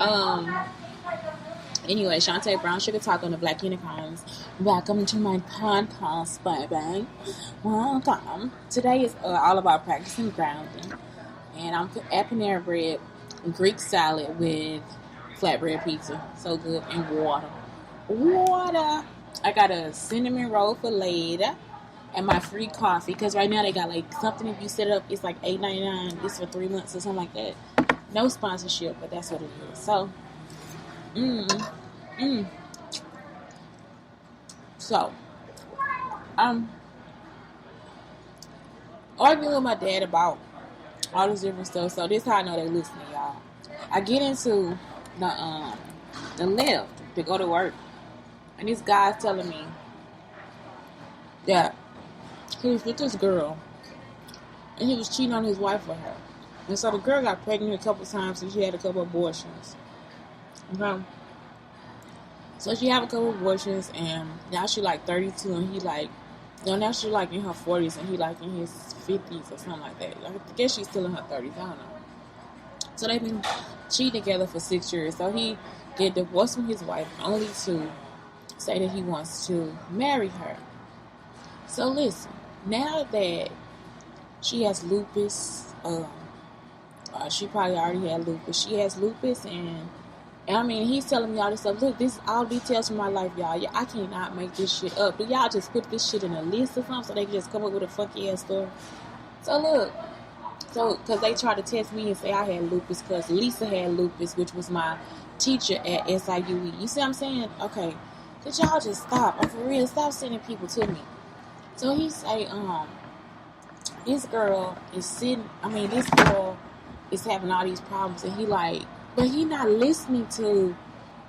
Um. Anyway, Shantae Brown Sugar Talk on the Black Unicarns. Welcome to my podcast, baby. Welcome. Today is all about practicing grounding, and I'm at Panera Bread, Greek salad with flatbread pizza, so good, and water. Water. I got a cinnamon roll for later, and my free coffee because right now they got like something if you set it up, it's like $8.99. It's for 3 months or something like that. No sponsorship, but that's what it is. So. Mm, mm. So, I'm arguing with my dad about all this different stuff. So this is how I know they listening, y'all. I get into the lift to go to work, and this guy's telling me that he was with this girl, and he was cheating on his wife with her. And so the girl got pregnant a couple times, and she had a couple abortions. Okay. So she had a couple abortions, and now she like 32, and he like, now she like in her 40s, and he like in his 50s or something like that. I guess she's still in her 30s, I don't know. So they've been cheating together for 6 years. So he get divorced from his wife only to say that he wants to marry her. So listen, now that she has lupus, she probably already had lupus. She has lupus, and I mean, he's telling me all this stuff. Look, this is all details from my life, y'all. I cannot make this shit up. But y'all just put this shit in a list or something so they can just come up with a funky ass story. So look, because they tried to test me and say I had lupus because Lisa had lupus, which was my teacher at SIUE. You see what I'm saying? Okay, could y'all just stop? I'm for real. Stop sending people to me. So he say, this girl is having all these problems, and he like, but he not listening to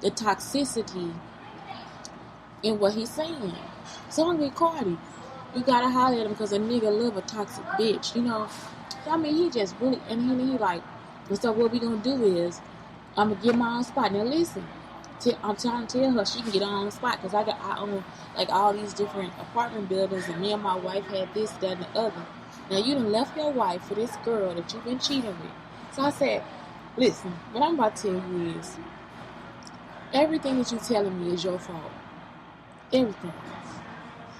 the toxicity in what he's saying. So I'm with Cardi. You gotta holler at him because a nigga love a toxic bitch, you know. I mean, he just really, and he like, so what we gonna do is, I'm gonna get my own spot. Now listen, I'm trying to tell her she can get her own spot because I own like all these different apartment buildings, and me and my wife had this, that, and the other. Now you done left your wife for this girl that you've been cheating with. So I said, listen, what I'm about to tell you is, everything that you're telling me is your fault. Everything.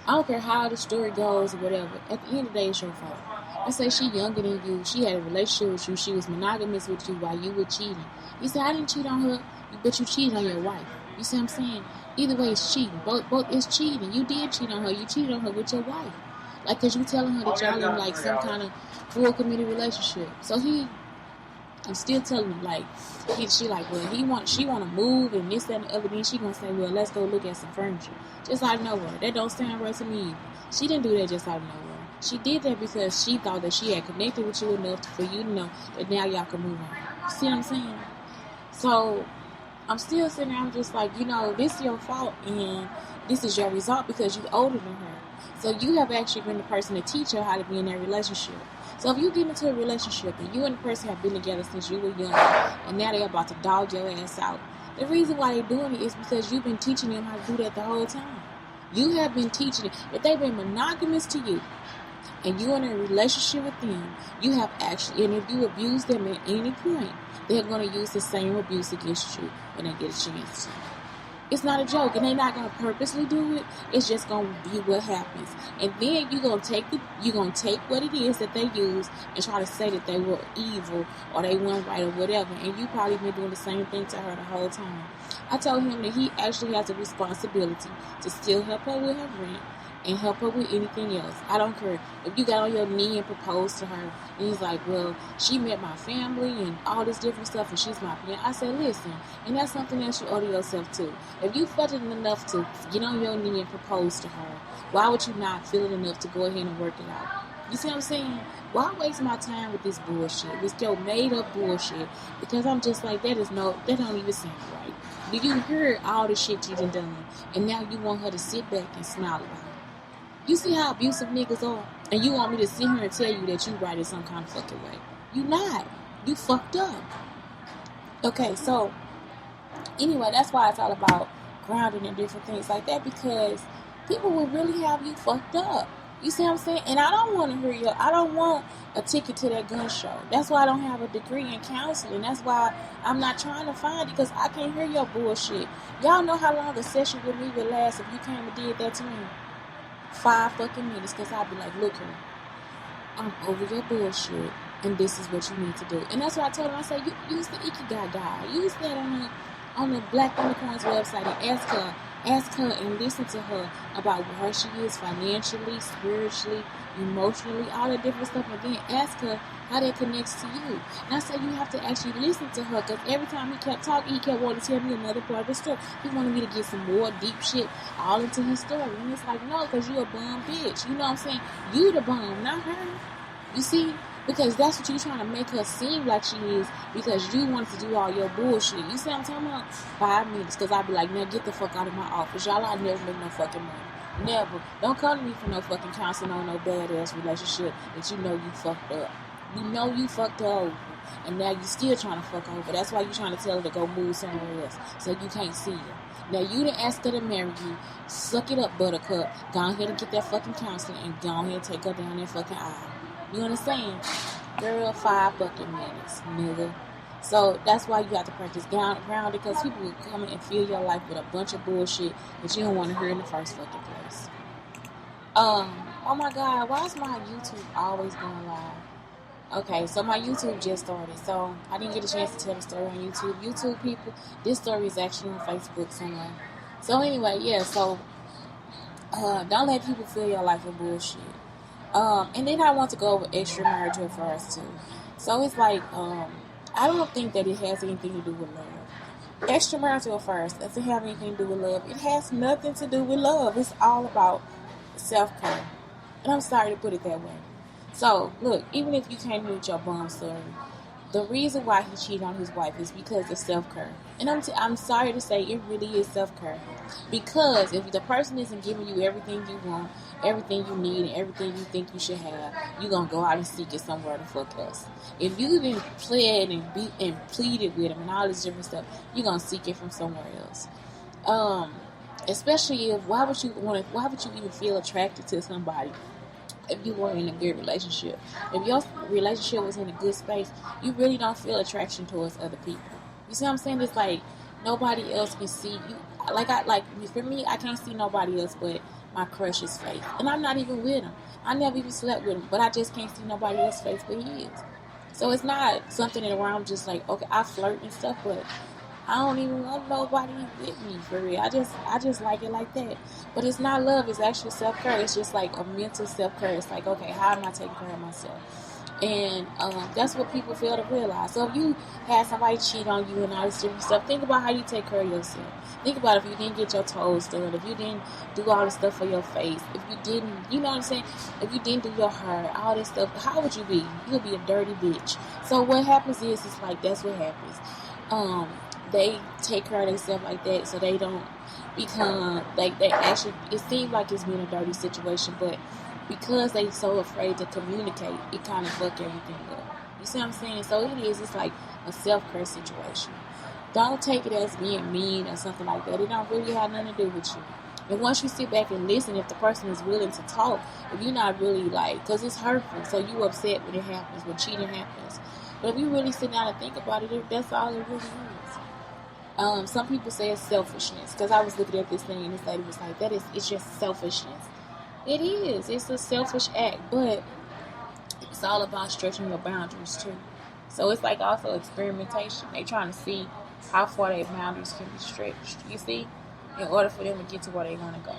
I don't care how the story goes or whatever. At the end of the day, it's your fault. I say she younger than you. She had a relationship with you. She was monogamous with you while you were cheating. You say, I didn't cheat on her, but you cheated on your wife. You see what I'm saying? Either way, it's cheating. Both is cheating. You did cheat on her. You cheated on her with your wife. Like, because you telling her that y'all in, like, some kind of full committed relationship. So I'm still telling him, like, she like, well, she want to move and this, that, and the other. Then she going to say, well, let's go look at some furniture. Just out of nowhere. That don't sound right to me either. She didn't do that just out of nowhere. She did that because she thought that she had connected with you enough for you to know that now y'all can move on. See what I'm saying? So, I'm still sitting there, I'm just like, this is your fault and this is your result because you're older than her. So, you have actually been the person to teach her how to be in that relationship. So if you get into a relationship and you and the person have been together since you were young and now they're about to dog your ass out, the reason why they're doing it is because you've been teaching them how to do that the whole time. You have been teaching them. If they've been monogamous to you and you're in a relationship with them, you have actually, and if you abuse them at any point, they're going to use the same abuse against you when they get a chance to. It's not a joke, and they're not gonna purposely do it. It's just gonna be what happens, and then you're gonna take what it is that they use and try to say that they were evil or they weren't right or whatever. And you probably been doing the same thing to her the whole time. I told him that he actually has a responsibility to still help her with her rent and help her with anything else. I don't care if you got on your knee and proposed to her and he's like, well, she met my family and all this different stuff and she's my fiance. I said, listen, and that's something else you owe to yourself too. If you felt it enough to get on your knee and propose to her, why would you not feel it enough to go ahead and work it out? You see what I'm saying? Why waste my time with this bullshit, with your made up bullshit? Because I'm just like, that don't even sound right. Do you hear all the shit you done and now you want her to sit back and smile about it? You see how abusive niggas are? And you want me to sit here and tell you that you right in some kind of fucking way. You not. You fucked up. Okay, so, anyway, that's why it's all about grounding and different things like that, because people will really have you fucked up. You see what I'm saying? And I don't want to hear you. I don't want a ticket to that gun show. That's why I don't have a degree in counseling. That's why I'm not trying to find it, because I can't hear your bullshit. Y'all know how long a session with me would last if you came and did that to me? 5 fucking minutes, because I'd be like, look here, I'm over your bullshit, and this is what you need to do. And that's what I told him. I said, use the Ikigai guide. Use that on the Black Unicarns website and ask her and listen to her about where she is financially, spiritually, emotionally, all the different stuff. And then ask her how that connects to you. And I said, you have to actually listen to her, because every time he kept talking, he kept wanting to tell me another part of the story. He wanted me to get some more deep shit all into his story. And it's like, no, because you a bum bitch. You know what I'm saying? You the bum, not her. You see? Because that's what you're trying to make her seem like she is, because you want to do all your bullshit. You see what I'm talking about? 5 minutes. Because I'll be like, now get the fuck out of my office. Y'all, I never make no fucking money. Never. Don't come to me for no fucking counseling on no badass relationship that you know you fucked up. You know you fucked her over. And now you still trying to fuck her over. That's why you trying to tell her to go move somewhere else, so you can't see her. Now you done asked her to marry you. Suck it up, buttercup. Go ahead and get that fucking counseling and go ahead and take her down that fucking aisle. You understand? Girl, 5 fucking minutes, nigga. So that's why you have to practice grounded, because people will come in and fill your life with a bunch of bullshit that you don't want to hear in the first fucking place. Oh my God, why is my YouTube always going live? Okay, so my YouTube just started, so I didn't get a chance to tell the story on YouTube. YouTube people, this story is actually on Facebook somewhere. So anyway, yeah, so don't let people fill your life with bullshit. And then I want to go over extramarital affairs too. So it's like, I don't think that it has anything to do with love. Extramarital affairs doesn't have anything to do with love. It has nothing to do with love. It's all about self-care. And I'm sorry to put it that way. So, look, even if you can't read your bum story, the reason why he cheated on his wife is because of self-care. And I'm sorry to say, it really is self-care. Because if the person isn't giving you everything you want, everything you need, and everything you think you should have, you're going to go out and seek it somewhere the fuck else. If you've been pled and pleaded with him and all this different stuff, you're going to seek it from somewhere else. Especially if, why would you even feel attracted to somebody if you were in a good relationship? If your relationship was in a good space, you really don't feel attraction towards other people. You see what I'm saying? It's like nobody else can see you. For me, I can't see nobody else but my crush's face. And I'm not even with him. I never even slept with him, but I just can't see nobody else's face but his. So it's not something that where I'm just like, okay, I flirt and stuff, but I don't even want nobody with me, for real. I just like it like that. But it's not love. It's actually self-care. It's just like a mental self-care. It's like, okay, how am I taking care of myself? And that's what people fail to realize. So if you had somebody cheat on you and all this different stuff, think about how you take care of yourself. Think about if you didn't get your toes done, if you didn't do all this stuff for your face, if you didn't, you know what I'm saying? If you didn't do your hair, all this stuff, how would you be? You'll be a dirty bitch. So what happens is, it's like, that's what happens. They take care of themselves like that, so they don't become, like, they actually, it seems like it's been a dirty situation, but because they so afraid to communicate, it kind of fuck everything up. You see what I'm saying? So it's like a self-care situation. Don't take it as being mean or something like that. It don't really have nothing to do with you. And once you sit back and listen, if the person is willing to talk, if you're not really like, because it's hurtful, so you upset when it happens, when cheating happens. But if you really sit down and think about it, that's all it really is. Some people say it's selfishness, because I was looking at this thing and this lady was like, it's just selfishness. It is. It's a selfish act, but it's all about stretching your boundaries too. So it's like also experimentation. They trying to see how far their boundaries can be stretched, you see, in order for them to get to where they want to go.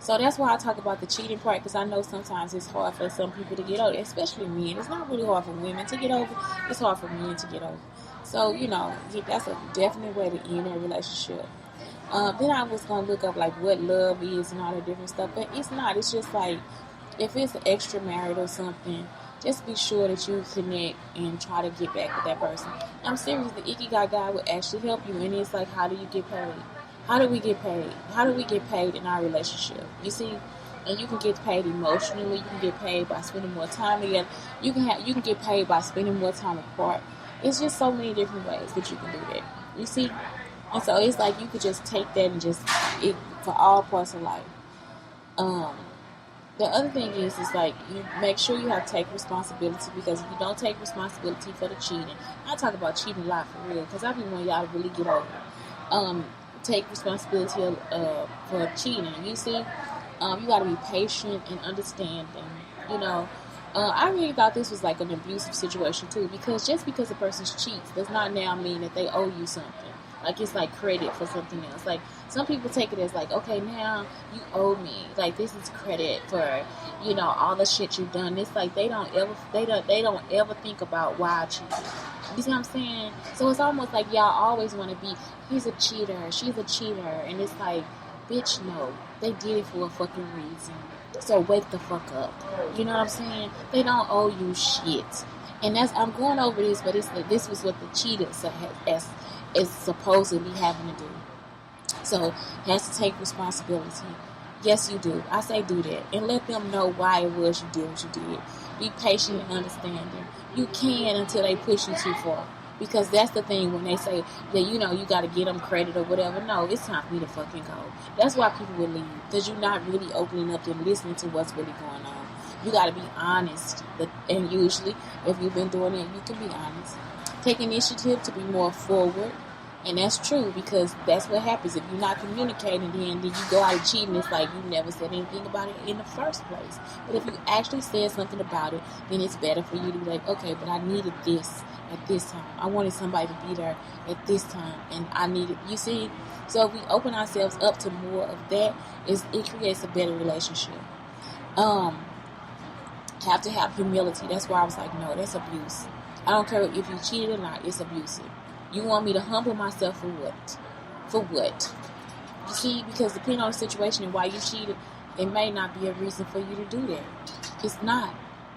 So that's why I talk about the cheating part, because I know sometimes it's hard for some people to get over, especially men. It's not really hard for women to get over. It's hard for men to get over. So, that's a definite way to end a relationship. Then I was going to look up, like, what love is and all that different stuff. But it's not. It's just, like, if it's an extramarital or something, just be sure that you connect and try to get back with that person. I'm serious. The Ikigai guy will actually help you. And it's like, how do you get paid? How do we get paid? How do we get paid in our relationship? You see? And you can get paid emotionally. You can get paid by spending more time together. You can get paid by spending more time apart. It's just so many different ways that you can do that. You see? And so it's like you could just take that and for all parts of life. the other thing is like you make sure you have to take responsibility, because if you don't take responsibility for the cheating, I talk about cheating a lot for real, because I really want y'all to really get over it. Take responsibility for cheating. You see, you got to be patient and understanding. You know, I really thought this was like an abusive situation too, because just because a person cheats does not now mean that they owe you something. Like it's like credit for something else. Like some people take it as like, okay, now you owe me. Like this is credit for, you know, all the shit you've done. It's like they don't ever think about why I cheated. You see what I'm saying? So it's almost like y'all always want to be, he's a cheater, she's a cheater, and it's like, bitch, no, they did it for a fucking reason. So wake the fuck up. You know what I'm saying? They don't owe you shit. And that's, I'm going over this, but it's like, this was what the cheater is supposedly having to do. So has to take responsibility. Yes, you do. I say do that. And let them know why it was you did what you did. Be patient and understanding. You can until they push you too far. Because that's the thing when they say that, you know, you got to get them credit or whatever. No, it's time for me to fucking go. That's why people will leave. Because you're not really opening up and listening to what's really going on. You got to be honest. And usually, if you've been doing it, you can be honest. Take initiative to be more forward. And that's true, because that's what happens. If you're not communicating, then you go out and cheating. It's like you never said anything about it in the first place. But if you actually said something about it, then it's better for you to be like, okay, but I needed this at this time. I wanted somebody to be there at this time, and I needed, you see? So if we open ourselves up to more of that, it creates a better relationship. Have to have humility. That's why I was like, no, that's abuse. I don't care if you cheated or not, it's abusive. You want me to humble myself for what? For what? You see, because depending on the situation and why you cheated, it may not be a reason for you to do that. It's not.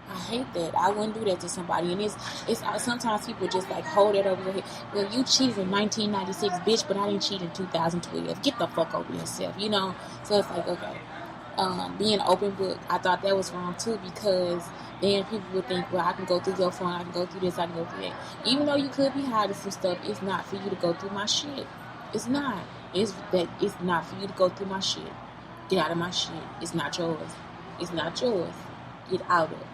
I hate that. I wouldn't do that to somebody. And it's sometimes people just like hold it over their head. Well, you cheated in 1996, bitch, but I didn't cheat in 2012. Get the fuck over yourself, you know? So it's like, okay. Being an open book, I thought that was wrong too, because then people would think, well, I can go through your phone, I can go through this, I can go through that. Even though you could be hiding some stuff, it's not for you to go through my shit. It's not. It's not for you to go through my shit. Get out of my shit. It's not yours. It's not yours. Get out of it.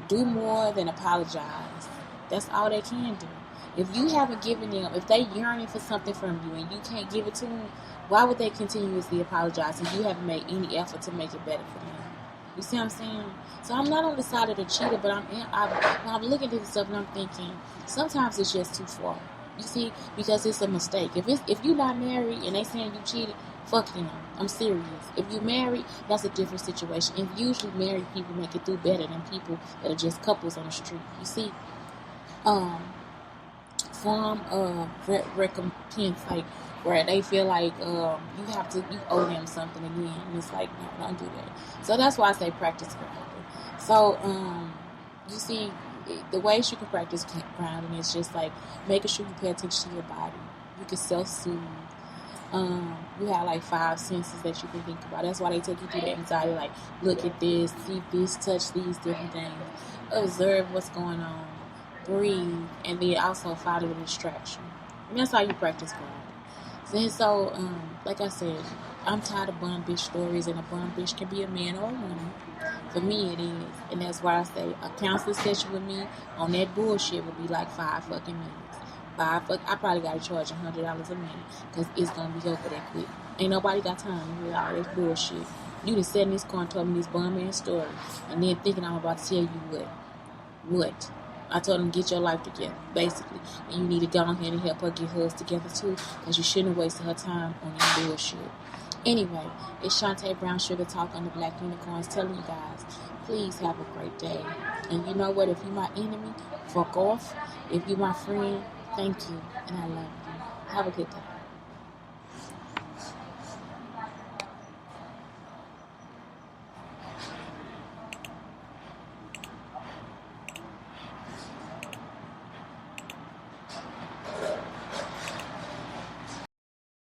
Do more than apologize. That's all they can do. If you haven't given them, if they yearning for something from you and you can't give it to them, why would they continuously apologize if you haven't made any effort to make it better for them? You see what I'm saying? So I'm not on the side of the cheater, but I'm looking at this stuff and I'm thinking, sometimes it's just too far. You see, because it's a mistake. If you're not married and they saying you cheated, fuck them. I'm serious. If you're married, that's a different situation. And usually married people make it through better than people that are just couples on the street. You see, form of recompense, like where they feel like you owe them something again, and it's like, no, don't do that. So that's why I say practice grounding. So you see, the ways you can practice grounding is just like making sure you pay attention to your body. You can self-soothe. You have like 5 senses that you can think about. That's why they take you through the anxiety, like look at this, see this, touch these different things, observe what's going on, breathe, and then also follow the distraction. And that's how you practice grounding. And so, like I said, I'm tired of bum bitch stories, and a bum bitch can be a man or a woman. For me, it is. And that's why I say a counseling session with me on that bullshit would be like 5 fucking minutes. I probably got to charge $100 a minute, because it's going to be over that quick. Ain't nobody got time to hear all this bullshit. You done sat in this car and told me this bum ass story, and then thinking I'm about to tell you what? I told him, get your life together, basically. And you need to go ahead and help her get hers together, too, because you shouldn't have wasted her time on that bullshit. Anyway, it's Shantae Brown Sugar Talk on the Black Unicorns telling you guys, please have a great day. And you know what? If you're my enemy, fuck off. If you're my friend, thank you. And I love you. Have a good day.